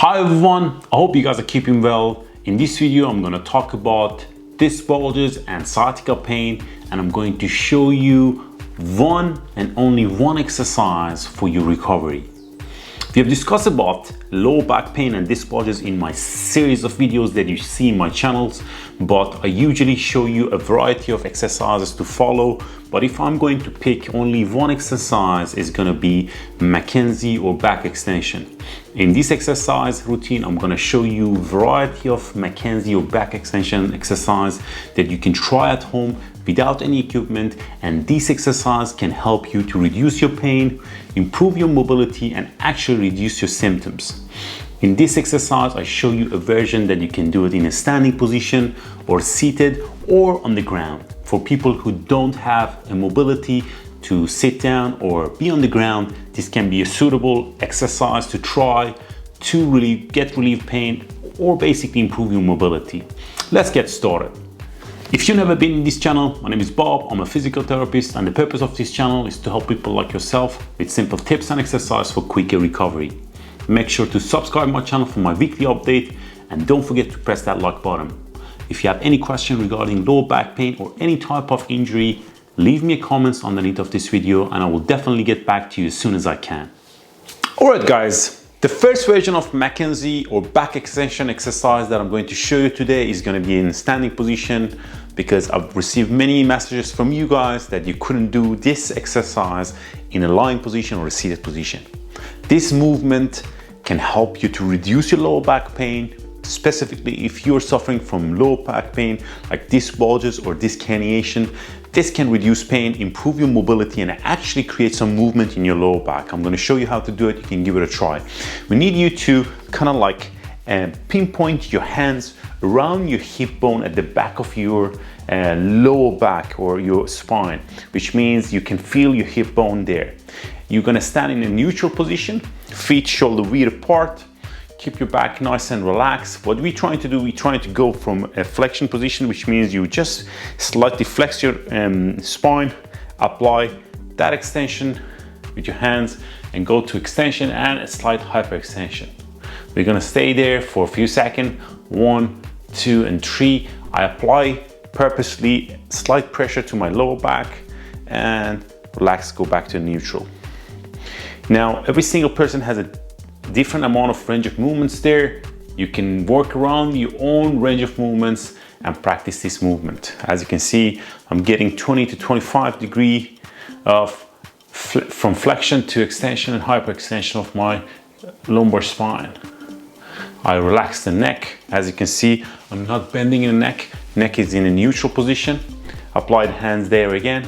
Hi everyone, I hope you guys are keeping well. In this video, I'm going to talk about disc bulges and sciatica pain, and I'm going to show you one and only one exercise for your recovery. We have discussed about lower back pain and disc bulges in my series of videos that you see in my channels, but I usually show you a variety of exercises to follow. But if I'm going to pick only one exercise, it's going to be Mckenzie or back extension. In this exercise routine, I'm going to show you a variety of Mckenzie or back extension exercise that you can try at home without any equipment, and this exercise can help you to reduce your pain, improve your mobility, and actually reduce your symptoms. In this exercise, I show you a version that you can do it in a standing position or seated or on the ground. For people who don't have a mobility to sit down or be on the ground, this can be a suitable exercise to try to get relief pain or basically improve your mobility. Let's get started. If you've never been in this channel, my name is Bob. I'm a physical therapist, and the purpose of this channel is to help people like yourself with simple tips and exercise for quicker recovery. Make sure to subscribe my channel for my weekly update, and don't forget to press that like button. If you have any question regarding lower back pain or any type of injury, leave me a comment underneath of this video and I will definitely get back to you as soon as I can. Alright guys, the first version of Mckenzie or back extension exercise that I'm going to show you today is going to be in standing position, because I've received many messages from you guys that you couldn't do this exercise in a lying position or a seated position. This movement can help you to reduce your lower back pain, specifically if you're suffering from lower back pain like disc bulges or disc herniation. This can reduce pain, improve your mobility, and actually create some movement in your lower back. I'm going to show you how to do it. You can give it a try. We need you to kind of like pinpoint your hands around your hip bone at the back of your lower back or your spine, which means you can feel your hip bone there. You're going to stand in a neutral position, feet shoulder width apart. Keep your back nice and relaxed. What we're trying to do, we're trying to go from a flexion position, which means you just slightly flex your spine, apply that extension with your hands, and go to extension and a slight hyperextension. We're gonna stay there for a few seconds. 1, 2, and 3. I apply purposely slight pressure to my lower back and relax, go back to neutral. Now, every single person has a different amount of range of movements there. You can work around your own range of movements and practice this movement. As you can see, I'm getting 20 to 25 degrees from flexion to extension and hyperextension of my lumbar spine. I relax the neck. As you can see, I'm not bending in the neck. Neck is in a neutral position. Apply the hands there again.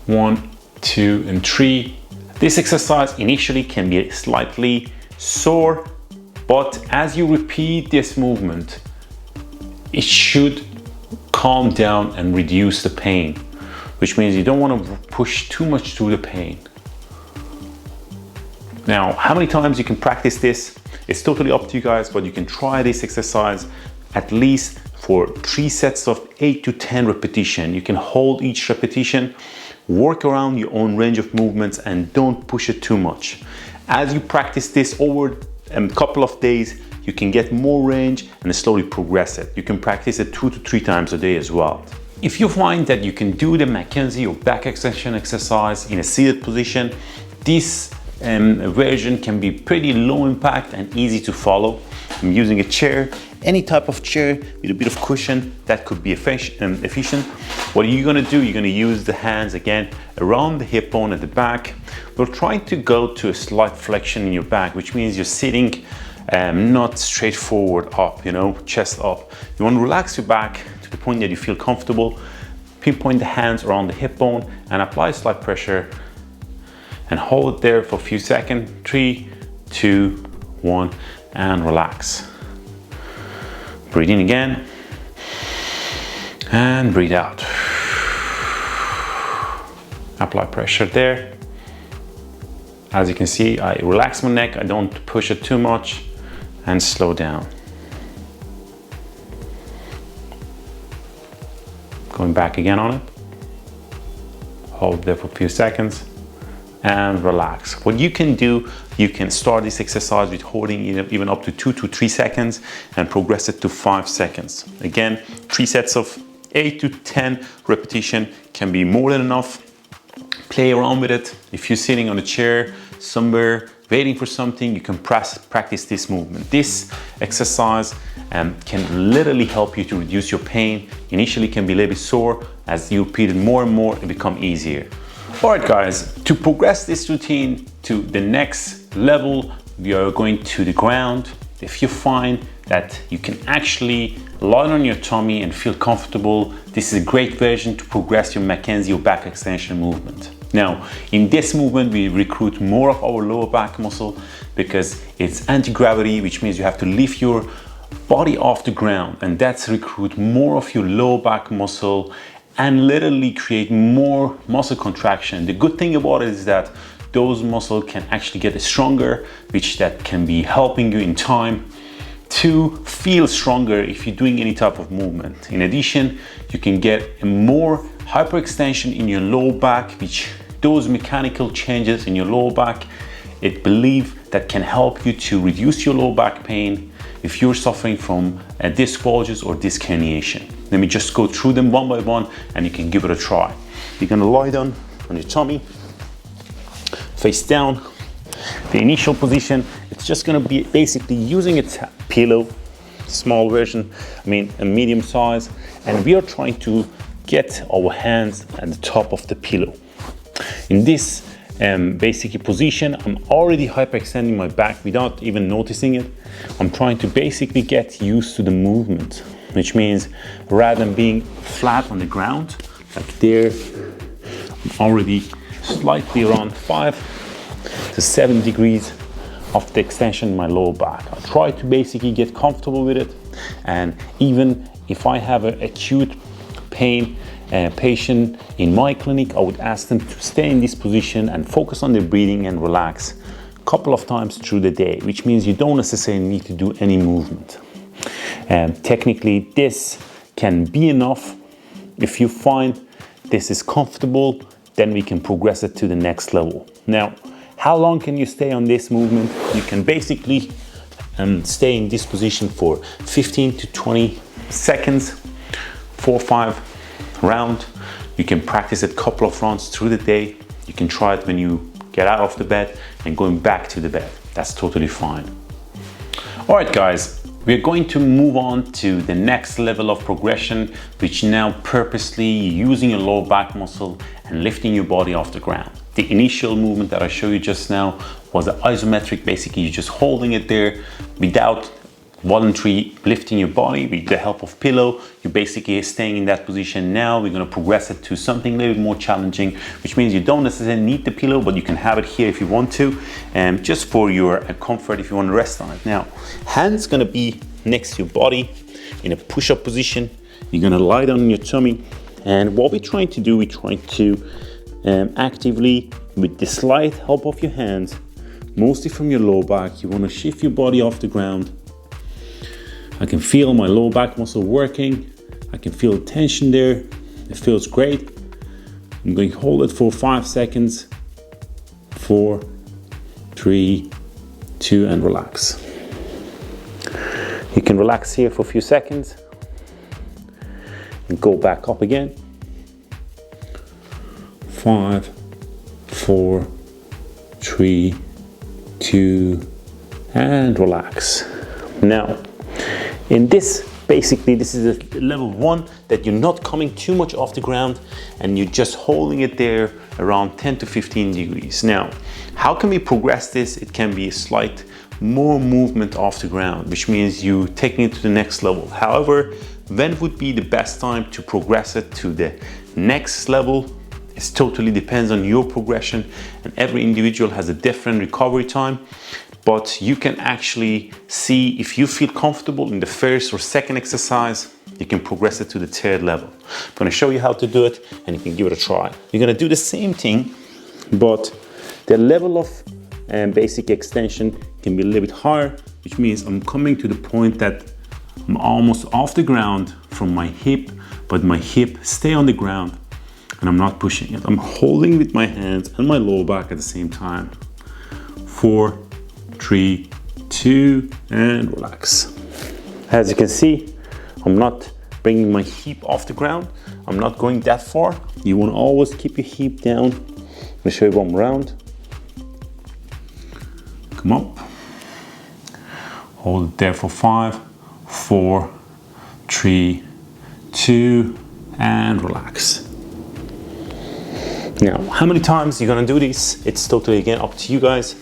1, 2, and 3. This exercise initially can be slightly sore, but as you repeat this movement, it should calm down and reduce the pain, which means you don't want to push too much through the pain. Now, how many times you can practice this, it's totally up to you guys, but you can try this exercise at least for 3 sets of 8 to 10 repetitions. You can hold each repetition, work around your own range of movements, and don't push it too much. As you practice this over a couple of days, you can get more range and slowly progress it. You can practice it 2 to 3 times a day as well. If you find that you can do the Mckenzie or back extension exercise in a seated position, this version can be pretty low impact and easy to follow. I'm using a chair, any type of chair with a bit of cushion that could be efficient. What are you going to do? You're going to use the hands again around the hip bone at the back. We're trying to go to a slight flexion in your back, which means you're sitting not straight forward up, chest up. You want to relax your back to the point that you feel comfortable. Pinpoint the hands around the hip bone and apply slight pressure and hold it there for a few seconds. 3, 2, 1, and relax. Breathe in again and breathe out. Apply pressure there. As you can see, I relax my neck, I don't push it too much, and slow down. Going back again on it. Hold there for a few seconds and relax. What you can do, you can start this exercise with holding even up to 2 to 3 seconds and progress it to 5 seconds. Again, 3 sets of 8 to 10 repetition can be more than enough. Play around with it. If you're sitting on a chair somewhere waiting for something, you can practice this movement. This exercise can literally help you to reduce your pain. Initially it can be a little bit sore. As you repeat it more and more, it becomes easier. All right guys, to progress this routine to the next level, we are going to the ground. If you find that you can actually lie on your tummy and feel comfortable, this is a great version to progress your Mckenzie or back extension movement. Now, in this movement, we recruit more of our lower back muscle because it's anti-gravity, which means you have to lift your body off the ground, and that's recruit more of your lower back muscle and literally create more muscle contraction. The good thing about it is that those muscles can actually get stronger, which that can be helping you in time to feel stronger if you're doing any type of movement. In addition, you can get a more hyperextension in your lower back, which those mechanical changes in your lower back, it believed that can help you to reduce your lower back pain if you're suffering from disc bulges or disc herniation. Let me just go through them one by one and you can give it a try. You're gonna lie down on your tummy, face down. The initial position, it's just gonna be basically using a pillow, small version, a medium size, and we are trying to get our hands at the top of the pillow. In this basic position, I'm already hyperextending my back without even noticing it. I'm trying to basically get used to the movement, which means rather than being flat on the ground, like there, I'm already slightly around 5 to 7 degrees of the extension in my lower back. I try to basically get comfortable with it, and even if I have an acute pain patient in my clinic, I would ask them to stay in this position and focus on their breathing and relax a couple of times through the day, which means you don't necessarily need to do any movement. Technically, this can be enough. If you find this is comfortable, then we can progress it to the next level. Now, how long can you stay on this movement? You can basically stay in this position for 15 to 20 seconds, 4 or 5 rounds. You can practice it a couple of rounds through the day. You can try it when you get out of the bed and going back to the bed. That's totally fine. All right, guys, we're going to move on to the next level of progression, which now purposely using your lower back muscle and lifting your body off the ground. The initial movement that I showed you just now was the isometric. Basically, you're just holding it there without voluntary lifting your body with the help of pillow. You're basically staying in that position. Now we're going to progress it to something a little bit more challenging, which means you don't necessarily need the pillow, but you can have it here if you want to, just for your comfort if you want to rest on it. Now, hands going to be next to your body in a push-up position. You're going to lie down on your tummy, and what we're trying to do, we're trying to actively, with the slight help of your hands, mostly from your lower back, you want to shift your body off the ground. I can feel my lower back muscle working. I can feel the tension there. It feels great. I'm going to hold it for 5 seconds. 4, 3, 2, and relax. You can relax here for a few seconds and go back up again. 5, 4, 3, 2, and relax. Now, in this, basically, this is a level 1 that you're not coming too much off the ground and you're just holding it there around 10 to 15 degrees. Now, how can we progress this? It can be a slight more movement off the ground, which means you taking it to the next level. However, when would be the best time to progress it to the next level? It totally depends on your progression, and every individual has a different recovery time. But you can actually see if you feel comfortable in the first or second exercise, you can progress it to the third level. I'm going to show you how to do it and you can give it a try. You're going to do the same thing, but the level of basic extension can be a little bit higher, which means I'm coming to the point that I'm almost off the ground from my hip, but my hip stay on the ground. and I'm not pushing it. I'm holding with my hands and my lower back at the same time. 4, 3, 2, and relax. As you can see, I'm not bringing my hip off the ground. I'm not going that far. You want to always keep your hip down. Let me show you one more round. Come up. Hold it there for 5, 4, 3, 2, and relax. Now, how many times you're gonna do this? It's totally again up to you guys.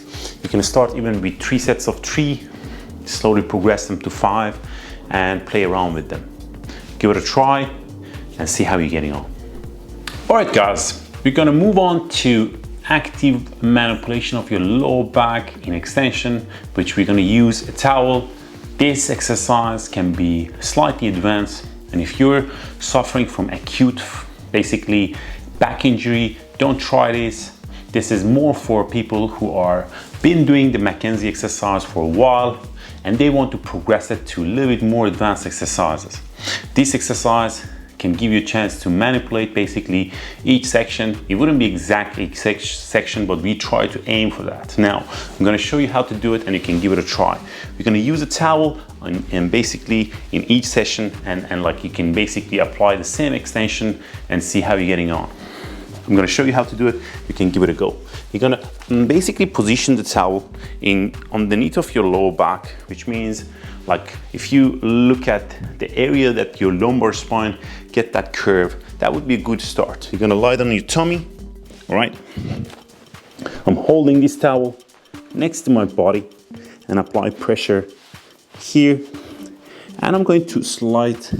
You can start even with 3 sets of 3, slowly progress them to 5, and play around with them. Give it a try and see how you're getting on. All right, guys, we're gonna move on to active manipulation of your lower back in extension, which we're gonna use a towel. This exercise can be slightly advanced, and if you're suffering from acute, basically back injury, don't try this. This is more for people who are been doing the Mckenzie exercise for a while and they want to progress it to a little bit more advanced exercises. This exercise can give you a chance to manipulate basically each section. It wouldn't be exactly each section, but we try to aim for that. Now, I'm gonna show you how to do it and you can give it a try. We're gonna use a towel and basically in each session and like you can basically apply the same extension and see how you're getting on. I'm gonna show you how to do it. You can give it a go. You're gonna basically position the towel in underneath of your lower back, which means like if you look at the area that your lumbar spine get that curve, that would be a good start. You're gonna lie down on your tummy, all right? I'm holding this towel next to my body and apply pressure here. And I'm going to slight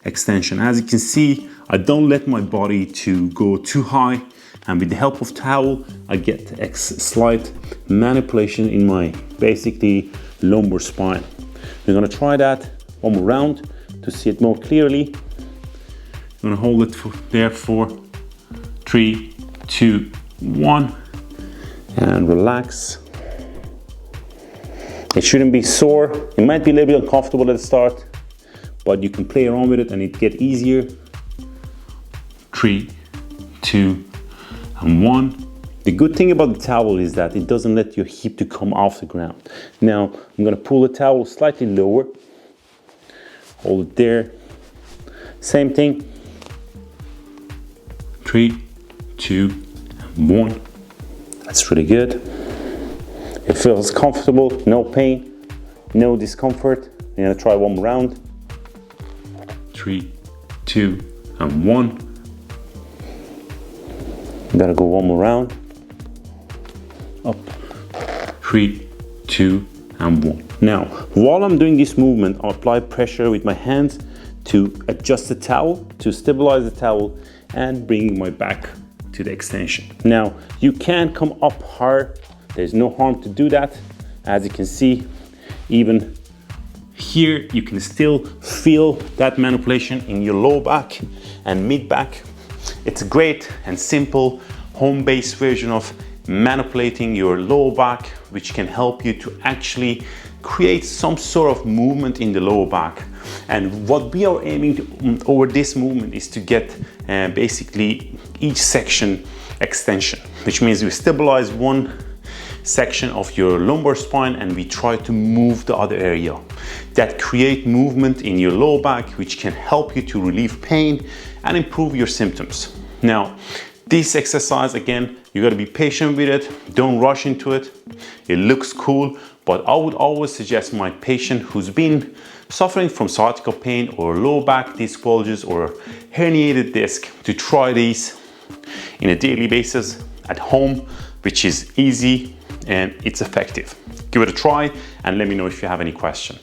extension. As you can see, I don't let my body to go too high, and with the help of towel, I get a slight manipulation in my basically lumbar spine. We're gonna try that one more round to see it more clearly. I'm gonna hold it there for 3, 2, 1, and relax. It shouldn't be sore. It might be a little bit uncomfortable at the start, but you can play around with it and it get easier. 3, 2, and 1. The good thing about the towel is that it doesn't let your hip to come off the ground. Now, I'm gonna pull the towel slightly lower. Hold it there. Same thing. 3, 2, and 1. That's really good. It feels comfortable, no pain, no discomfort. I'm gonna try one more round. 3, 2, and 1. Gotta go one more round. Up. 3, 2, and 1. Now, while I'm doing this movement, I'll apply pressure with my hands to adjust the towel, to stabilize the towel, and bringing my back to the extension. Now, you can come up hard. There's no harm to do that. As you can see, even here, you can still feel that manipulation in your lower back and mid back. It's a great and simple home-based version of manipulating your lower back, which can help you to actually create some sort of movement in the lower back. And what we are aiming to, over this movement is to get basically each section extension, which means we stabilize one section of your lumbar spine and we try to move the other area. That create movement in your lower back, which can help you to relieve pain and improve your symptoms. Now, this exercise, again, you gotta be patient with it. Don't rush into it. It looks cool, but I would always suggest my patient who's been suffering from sciatica pain or lower back disc bulges or herniated disc to try these in a daily basis at home, which is easy and it's effective. Give it a try and let me know if you have any question.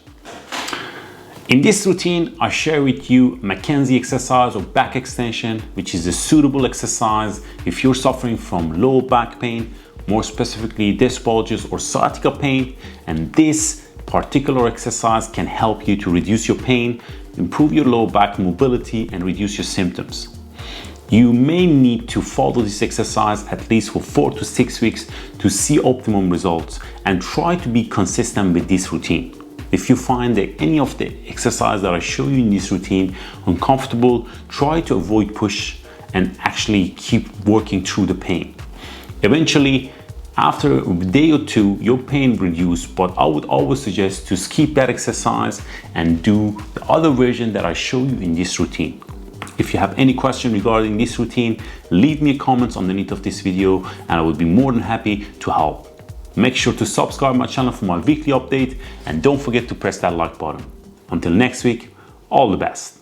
In this routine, I share with you Mckenzie exercise or back extension, which is a suitable exercise if you're suffering from low back pain, more specifically disc bulges or sciatica pain. And this particular exercise can help you to reduce your pain, improve your low back mobility, and reduce your symptoms. You may need to follow this exercise at least for 4 to 6 weeks to see optimum results, and try to be consistent with this routine. If you find that any of the exercises that I show you in this routine uncomfortable, try to avoid push and actually keep working through the pain. Eventually, after a day or two, your pain reduces, but I would always suggest to skip that exercise and do the other version that I show you in this routine. If you have any question regarding this routine, leave me comments underneath of this video and I would be more than happy to help. Make sure to subscribe my channel for my weekly update and don't forget to press that like button. Until next week, all the best.